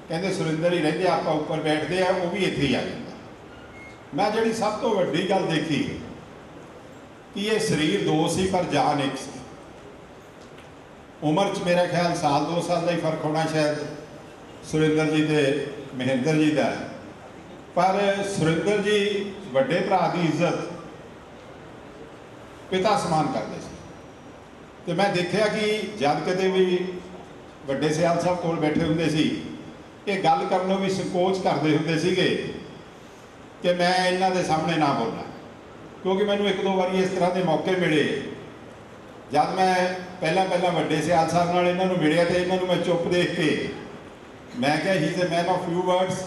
Speaker 5: कहते सुरिंदर ही रहिंदे, आप उपर बैठते हैं, वो भी इत्थे ही आ जाता। मैं जिहड़ी सब तो वड्डी गल देखी कि ये शरीर दो सी पर जान एक सी। उम्र च मेरा ख्याल साल 2 साल का ही फर्क होना शायद सुरिंदर जी के महेंद्र जी का, पर सुरिंदर जी वड्डे भरा की इज्जत पिता समान करते थे। तो मैं देखा कि जब कदे भी वड्डे सियाल साहब कोल बैठे होंदे सी, ये गल करनों भी संकोच करते होंदे सीगे कि मैं इन्हां दे सामने ना बोलना, क्योंकि मैनू 1-2 बारी इस तरह के मौके मिले जब मैं पहला वड्डे सियाल साहब नाल इन्हां नूं मिलिया तो इन्हां नूं मैं चुप देख के मैं क्या he is a man of few words.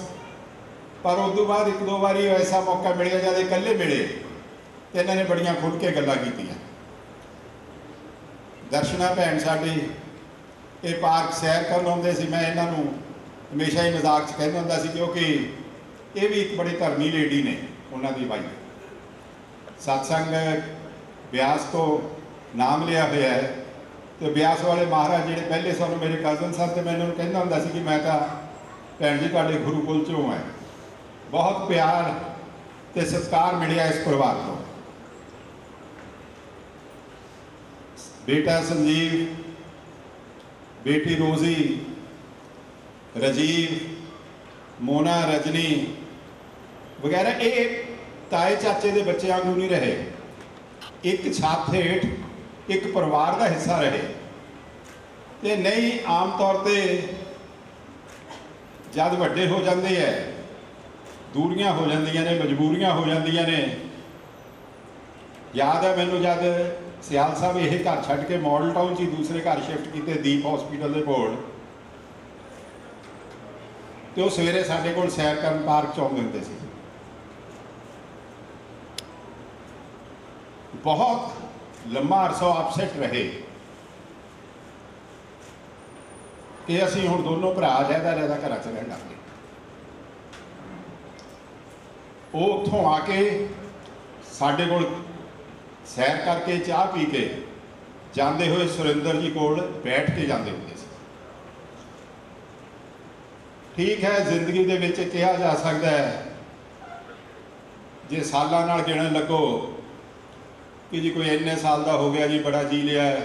Speaker 5: पर उस तो बाद 1-2 बारी ऐसा मौका मिले जब इकल्ले मिले तो इन्होंने बड़ियां खुल के गल्लां कीतियां। दर्शना भैन साडी ये पार्क सैर करन आउंदे सी, मैं इन्हां नूं हमेशा ही मजाक च कहंदा हुंदा सी क्योंकि ये भी एक बड़ी धर्मी लेडी ने, उन्हां दी वाइफ। सत्संग ब्यास तो नाम लिया हुआ है, तो ब्यास वाले महाराज जिहड़े पहले सानू मेरे कजन सन, तो मैं इन्हां नूं कहंदा हुंदा सी कि मैं तो भैन जी तुहाडे गुरुकुल चों है। बहुत प्यार ते सत्कार मिलिया इस परिवार को। बेटा संजीव, बेटी रोजी, राजीव, मोना, रजनी वगैरह ये ताए चाचे के बच्चे वांगू नहीं रहे, एक छत हेठ एक परिवार का हिस्सा रहे। तो नहीं आम तौर पर जब वड्डे हो जाते हैं दूरियां हो जांदियां ने, मजबूरियां हो जांदियां ने। याद है मैनू जब सियाल साहब ये घर छड्ड के मॉडल टाउन च दूसरे घर शिफ्ट किए दीप हॉस्पिटल के कोल, तो सवेरे साडे कोल सैर करन पार्क च आउंदे हुंदे सी। बहुत लंबा अरसा अपसेट रहे कि असीं हुण दोनों भरा लैदा घर च रहन लग पए। वो उत्थों आके साडे कोल सैर करके चाह पी के जाते हुए सुरिंदर जी कोल बैठ के जाते होंगे। ठीक है, जिंदगी दे विच कहा जा सकता है जे सालां नाल गिणन लगो कि जी कोई इन्ने साल का हो गया जी बड़ा जी लिया है,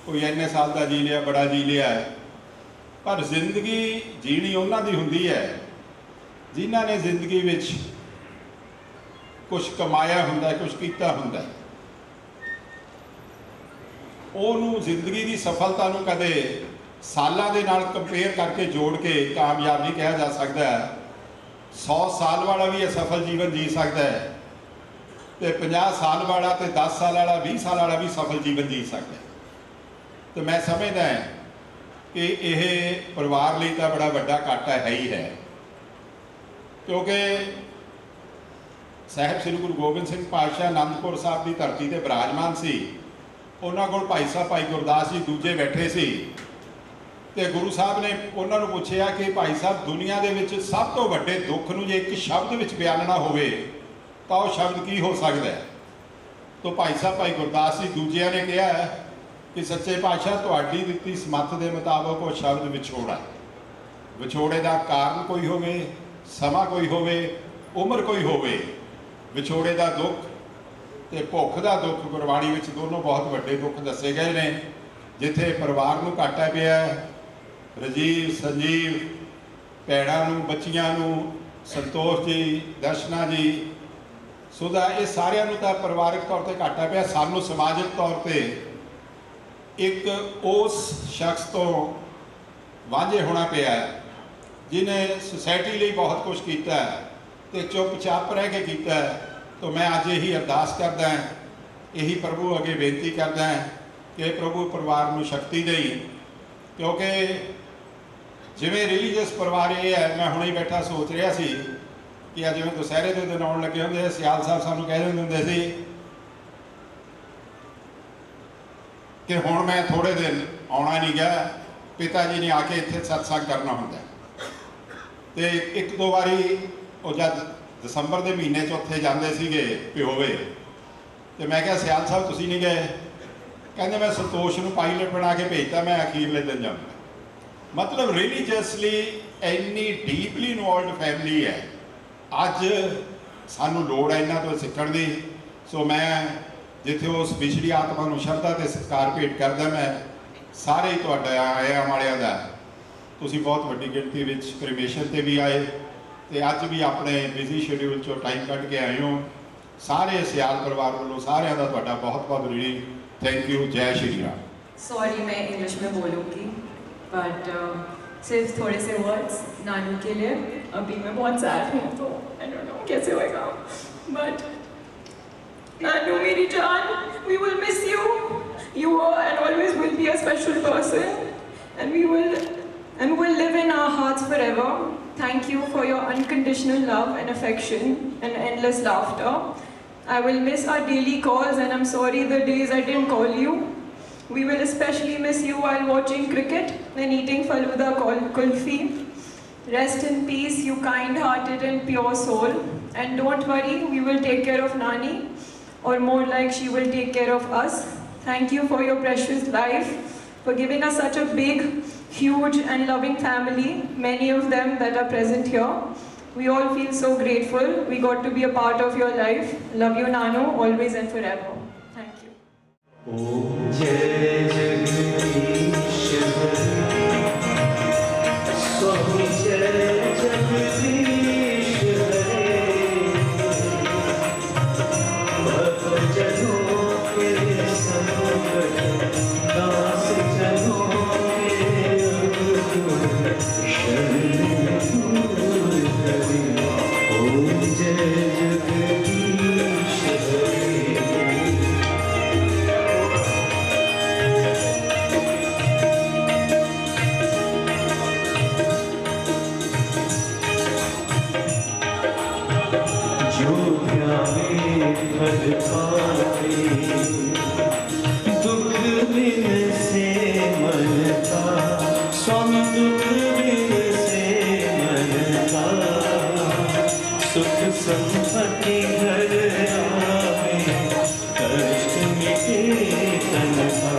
Speaker 5: कोई इन्ने साल का जी लिया बड़ा जी लिया है। पर जिंदगी जीनी उन्हां दी हुंदी है जिन्हां ने जिंदगी विच कुछ कमाया हुंदा, कुछ कीता हुंदा। ओनू जिंदगी की सफलता नू कदे सालां दे नाल कंपेयर करके जोड़ के कामयाब नहीं कहा जा सकता। 100 साल वाला भी असफल जीवन जी सकता है, तो 50 साल वाला तो 10 साल वाला 20 साल वाला भी सफल जीवन जी सकता है। तो मैं समझदा कि यह परिवार लिए तो बड़ा वड्डा घाटा है ही है, क्योंकि साहब श्री गुरु गोबिंद सिंह पातशाह आनंदपुर साहब की धरती पर विराजमान सी। उन्होंने को भाई साहब भाई गुरदास जी दूजे बैठे सी, तो गुरु साहब ने उन्होंने पूछा कि भाई साहब दुनिया के विच सब तो वड्डे दुख नूं जे एक शब्द विच बयानना होवे तो वह शब्द की हो सकता है। तो भाई साहब भाई गुरदास जी दूजिया ने कहा कि सच्चे पातशाह तुहाडी दित्ती समर्थ के मुताबक वो शब्द विछोड़ा। विछोड़े का कारण कोई होवे, समा कोई होवे, उम्र कोई होवे, विछोड़े का दुख ते भुख का दुख गुरबाणी में दोनों बहुत वड्डे दुख दसे गए ने। जिथे परिवार नूं घाटा पिया, राजीव संजीव भैणां नूं बच्चियां नूं संतोष जी दर्शना जी सुधा ये सारिਆਂ ਨੂੰ ਤਾਂ ਪਰਿਵਾਰਕ तौर पर घाटा पिया। सानू समाजिक तौर पर एक उस शख्स तो वांझे होना पिया जिन्हें सोसाइटी लिए बहुत कुछ किया तो चुपचाप रह के किया। तो मैं अज यही अरदास करदा, यही प्रभु अगे बेनती करदा कि प्रभु परिवार में शक्ति देई, क्योंकि ਜਿਵੇਂ ਰਿਲੀਜੀਅਸ ਪਰਿਵਾਰ ਇਹ ਹੈ, ਮੈਂ ਹੁਣੇ ਬੈਠਾ ਸੋਚ ਰਿਹਾ ਸੀ ਕਿ ਅੱਜ ਜਿਵੇਂ ਦੁਸਹਿਰੇ ਦੇ ਦਿਨ ਆਉਣ ਲੱਗੇ ਹੁੰਦੇ, ਸਿਆਲ ਸਾਹਿਬ ਸਾਨੂੰ ਕਹਿ ਦਿੰਦੇ ਹੁੰਦੇ ਸੀ ਕਿ ਹੁਣ ਮੈਂ ਥੋੜੇ ਦਿਨ ਆਉਣਾ ਨਹੀਂ ਗਿਆ, ਪਿਤਾ ਜੀ ਨੇ ਆ ਕੇ ਇੱਥੇ ਸਤਸੰਗ ਕਰਨਾ ਹੁੰਦਾ। ਤੇ ਇੱਕ ਦੋ ਵਾਰੀ ਉਹ ਜਦ ਦਸੰਬਰ ਦੇ ਮਹੀਨੇ 'ਚ ਉੱਥੇ ਜਾਂਦੇ ਸੀਗੇ ਪਿਓਵੇ, ਤੇ ਮੈਂ ਕਿਹਾ ਸਿਆਲ ਸਾਹਿਬ ਤੁਸੀਂ ਨਹੀਂ ਗਏ? ਕਹਿੰਦੇ ਮੈਂ ਸੰਤੋਸ਼ ਨੂੰ ਪਾਇਲਟ ਬਣਾ ਕੇ ਭੇਜਤਾ, ਮੈਂ ਅਖੀਰਲੇ ਦਿਨ ਜਾਊਂਗਾ। ਮਤਲਬ ਰਿਲੀਜੀਅਸਲੀ ਇੰਨੀ ਡੀਪਲੀ ਇਨਵੋਲਵਡ ਫੈਮਿਲੀ ਹੈ। ਅੱਜ ਸਾਨੂੰ ਲੋੜ ਹੈ ਇਹਨਾਂ ਤੋਂ ਸਿੱਖਣ ਦੀ। ਸੋ ਮੈਂ ਜਿੱਥੇ ਉਸ ਵਿਛੜੀ ਆਤਮਾ ਨੂੰ ਸ਼ਰਧਾ ਤੇ ਸਤਿਕਾਰ ਭੇਟ ਕਰਦਾ, ਮੈਂ ਸਾਰੇ ਹੀ ਤੁਹਾਡਾ ਆਇਆ ਵਾਲਿਆਂ ਦਾ, ਤੁਸੀਂ ਬਹੁਤ ਵੱਡੀ ਗਿਣਤੀ ਵਿੱਚ ਕ੍ਰਿਮੇਸ਼ਨ ਤੇ ਵੀ ਆਏ ਤੇ ਅੱਜ ਵੀ ਆਪਣੇ ਬਿਜ਼ੀ ਸ਼ੈਡਿਊਲ 'ਚੋਂ ਟਾਈਮ ਕੱਢ ਕੇ ਆਏ ਹੋ। ਸਾਰੇ ਸਿਆਲ ਪਰਿਵਾਰ ਵੱਲੋਂ ਸਾਰਿਆਂ ਦਾ ਤੁਹਾਡਾ ਬਹੁਤ ਬਹੁਤ ऋणी थैंक यू। जय श्री राम।
Speaker 6: सॉरी मैं इंग्लिश में बोलूँगी, बट सिर्फ थोड़े से वर्ड्स नानू के लिए। अभी मैं बहुत सैड हूँ तो आई डोंट नो कैसे होएगा, बट नानू मेरी जान, we will miss you. You are and always will be a special person, and we will live in our hearts forever. Thank you for your unconditional love and affection and endless laughter. I will miss our daily calls, and I'm sorry the days I didn't call you. We will especially miss you while watching cricket and eating Faluda kulfi. Rest in peace, you kind-hearted and pure soul. And don't worry, we will take care of Nani, or more like she will take care of us. Thank you for your precious life, for giving us such a big, huge and loving family, many of them that are present here. We all feel so grateful we got to be a part of your life. Love you, Nanu, always and forever. Thank you.
Speaker 3: ओम जय जगदीश हरे, स्वामी जय जगदीश हरे, भक्तजनों के संकट, दास जनों के दुख, शरण दूर करे। ओम जय जगदीश हरे। जो ध्यावे फल पावे, दुख बिन से मन का, स्वामी दुख बिन से मन का, सुख संपत्ति घर आवे, कष्ट मिटे तन का।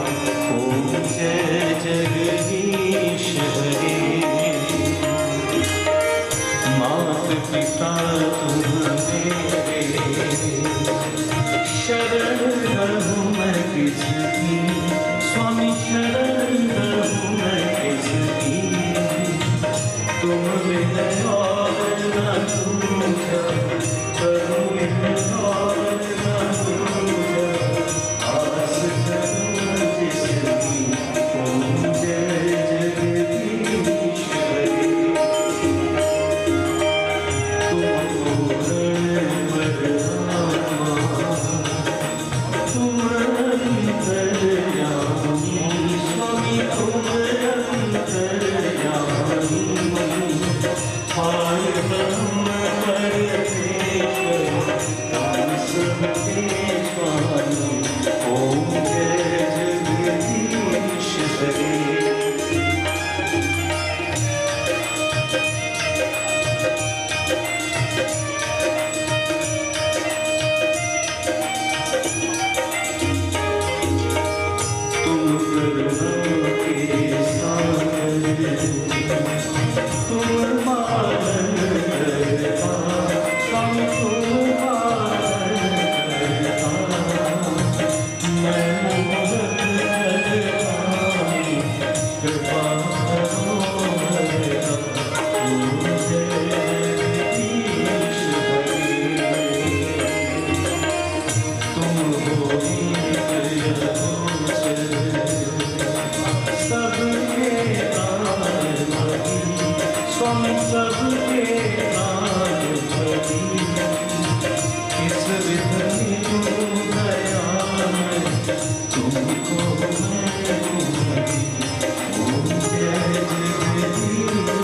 Speaker 3: ओम जय जगदीश हरे। मात पिता तुम मेरे, शरण रहूं मैं किसकी, स्वामी शरण रहूं मैं किसकी। तुम बिन और न दूजा, करूं बिन और न दूजा, आस करूं जिसकी। ओम जय जगदीश हरे। ओम जय जगदीश हरे। तुम करुणा के सागर, तुम पालन करता, स्वामी तुम पालन करता। मैं मोहन करता, कृपा करो हरता। ओम जय जगदीश हरे। तुम हो सबके स्वामी, सबके इस विधि तुम दयाल, तुमको मैं। ओम जय जगदीश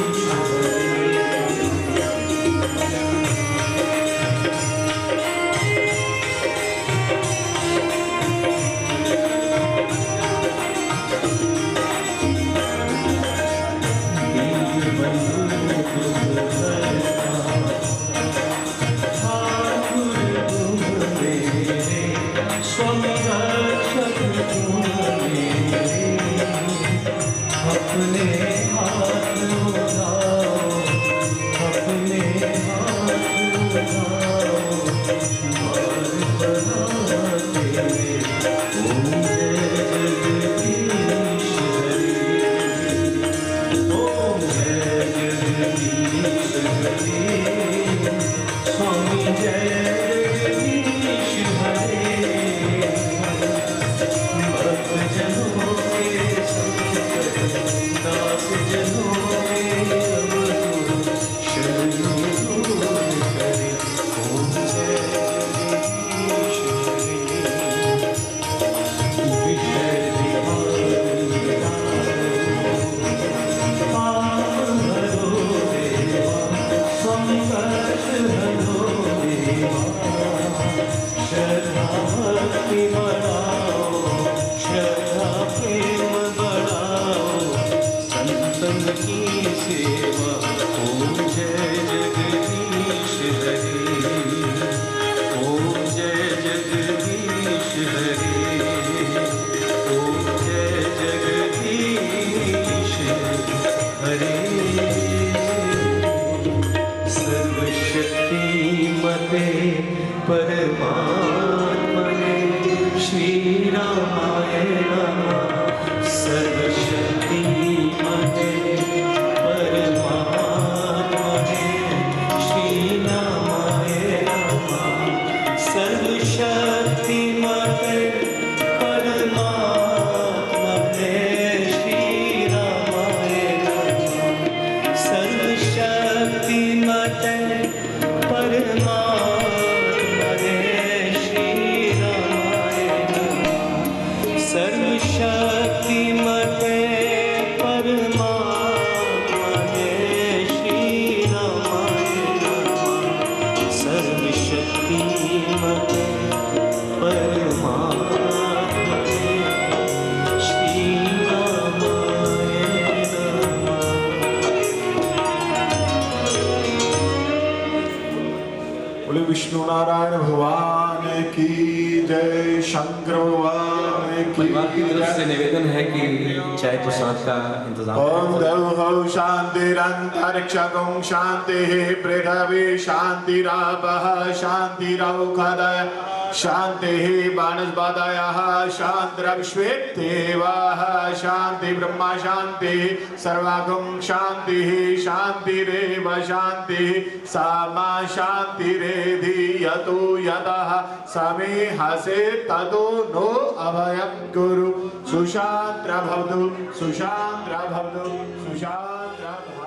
Speaker 3: श्रद्धा भक्ति बढ़ाओ, श्रद्धा प्रेम बढ़ाओ, संतन की सेवा। ओम जय जगदीश हरे, ओम जय जगदीश हरे, ओम जय जगदीश हरे। सर्वशक्तिमते परमात्मने श्री रामाय नमः। सर्वशक्तिमते परमात्मने श्री रामाय नमः। सर्वशक्तिमते परमात्मने श्री रामाय नमः। सर्वशक्तिमते परमात्मने श्री रामाय नमः। सर्वशक्तिमते परमात्मने श्री रामाय नमः। सर्वशक्तिमते परमात्मने श्री रामाय नमः।
Speaker 4: बोले विष्णु नारायण भगवान की जय, शंकर भगवान की
Speaker 2: परिवार की तरफ से निवेदन है कि चाय प्रसाद का इंतजाम
Speaker 4: ओम देवो शांतिरंतरिक्षं शांतिः पृथिवी शांतिरापः शांतिरौषधयः शांतिः वनस्पतयः शान्तिर्विश्वेदेवाः शांति ब्रह्म शांतिः सर्वगं शांतिः शांतिरेव शांतिः सामा शांतिरेधि यतो यतः समे हसे ततो नो अभयं कुरु। सुशांत्र भवतु सुशांत्र भवतु सुशांत्र भवतु।